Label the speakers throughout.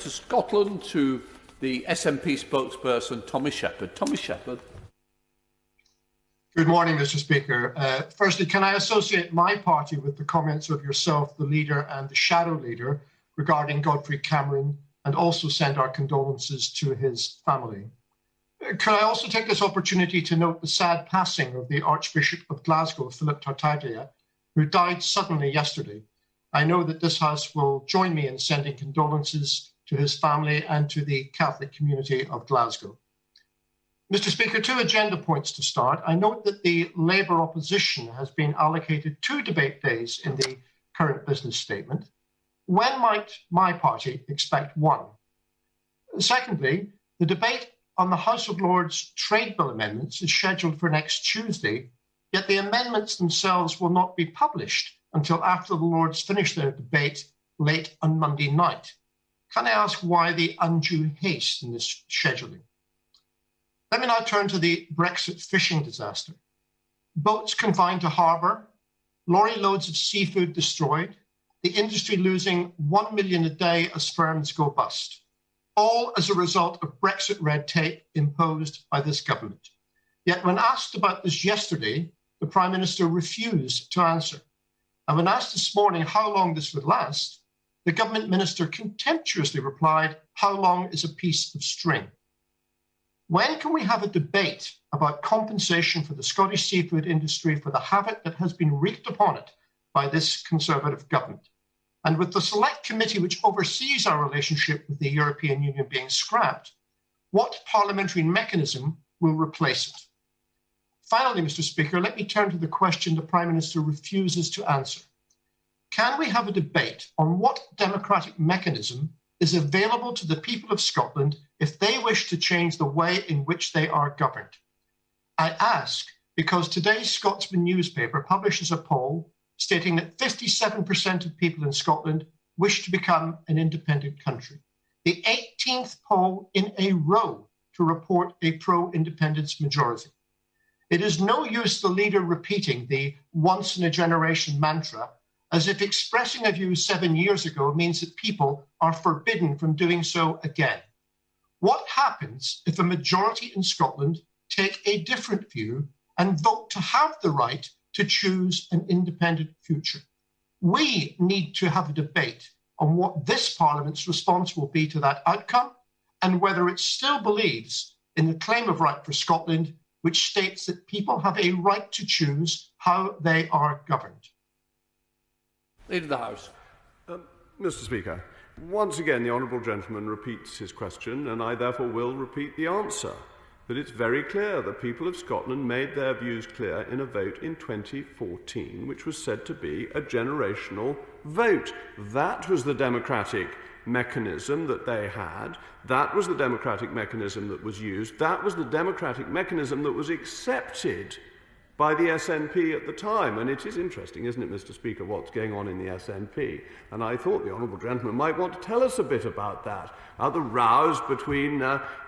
Speaker 1: To Scotland, to the SNP spokesperson, Tommy Shepherd. Tommy Shepherd.
Speaker 2: Good morning, Mr. Speaker. Firstly, can I associate my party with the comments of yourself, the leader, and the shadow leader regarding Godfrey Cameron, and also send our condolences to his family? Can I also take this opportunity to note the sad passing of the Archbishop of Glasgow, Philip Tartaglia, who died suddenly yesterday. I know that this House will join me in sending condolences to his family and to the Catholic community of Glasgow. Mr. Speaker, 2 agenda points to start. I note that the Labour opposition has been allocated 2 debate days in the current business statement. When might my party expect 1? Secondly, the debate on the House of Lords trade bill amendments is scheduled for next Tuesday, yet the amendments themselves will not be published until after the Lords finish their debate late on Monday night. Can I ask why the undue haste in this scheduling? Let me now turn to the Brexit fishing disaster. Boats confined to harbour, lorry loads of seafood destroyed, the industry losing 1 million a day as firms go bust, all as a result of Brexit red tape imposed by this government. Yet when asked about this yesterday, the Prime Minister refused to answer. And when asked this morning how long this would last, the government minister contemptuously replied, "How long is a piece of string?" When can we have a debate about compensation for the Scottish seafood industry for the havoc that has been wreaked upon it by this Conservative government? And with the select committee which oversees our relationship with the European Union being scrapped, what parliamentary mechanism will replace it? Finally, Mr. Speaker, let me turn to the question the Prime Minister refuses to answer. Can we have a debate on what democratic mechanism is available to the people of Scotland if they wish to change the way in which they are governed? I ask because today's Scotsman newspaper publishes a poll stating that 57% of people in Scotland wish to become an independent country. The 18th poll in a row to report a pro-independence majority. It is no use the leader repeating the once-in-a-generation mantra as if expressing a view 7 years ago means that people are forbidden from doing so again. What happens if a majority in Scotland take a different view and vote to have the right to choose an independent future? We need to have a debate on what this Parliament's response will be to that outcome and whether it still believes in the claim of right for Scotland, which states that people have a right to choose how they are governed.
Speaker 1: Leader of the House.
Speaker 3: Mr. Speaker, once again the honourable gentleman repeats his question, and I therefore will repeat the answer. That it's very clear the people of Scotland made their views clear in a vote in 2014, which was said to be a generational vote. That was the democratic mechanism that they had. That was the democratic mechanism that was used. That was the democratic mechanism that was accepted by the SNP at the time. And it is interesting, isn't it, Mr. Speaker, what's going on in the SNP? And I thought the honourable gentleman might want to tell us a bit about that. The rows between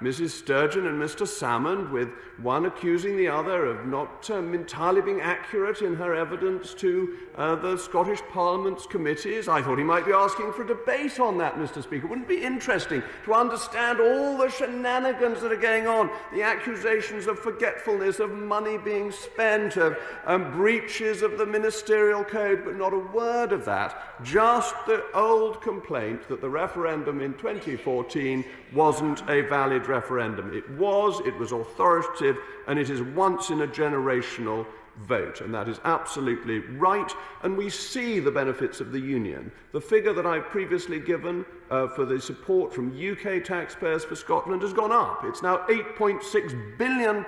Speaker 3: Mrs. Sturgeon and Mr. Salmond, with one accusing the other of not entirely being accurate in her evidence to the Scottish Parliament's committees. I thought he might be asking for a debate on that, Mr. Speaker. Wouldn't it be interesting to understand all the shenanigans that are going on, the accusations of forgetfulness, of money being spent, of breaches of the ministerial code, but not a word of that. Just the old complaint that the referendum in 2014 wasn't a valid referendum. It was authoritative, and it is once in a generational vote, and that is absolutely right, and we see the benefits of the Union. The figure that I've previously given for the support from UK taxpayers for Scotland has gone up. It's now £8.6 billion.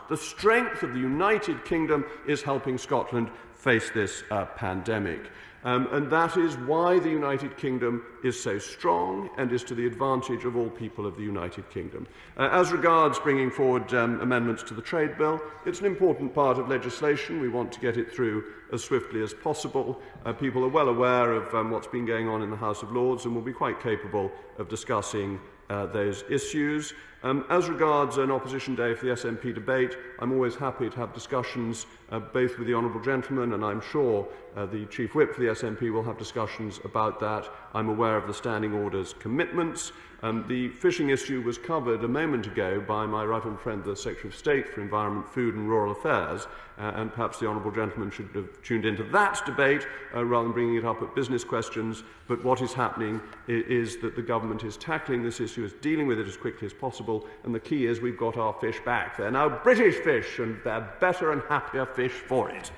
Speaker 3: The strength of the United Kingdom is helping Scotland face this pandemic. And that is why the United Kingdom is so strong and is to the advantage of all people of the United Kingdom. As regards bringing forward amendments to the trade bill, it's an important part of legislation. We want to get it through as swiftly as possible. People are well aware of what's been going on in the House of Lords and will be quite capable of discussing those issues. As regards an opposition day for the SNP debate, I'm always happy to have discussions both with the honourable gentleman and I'm sure the Chief Whip for the SNP will have discussions about that. I'm aware of the standing order's commitments. The fishing issue was covered a moment ago by my right honourable friend, the Secretary of State for Environment, Food and Rural Affairs, and perhaps the honourable gentleman should have tuned into that debate rather than bringing it up at business questions. But what is happening is that the government is tackling this issue, is dealing with it as quickly as possible, and the key is we've got our fish back. They're now British fish, and they're better and happier fish for it.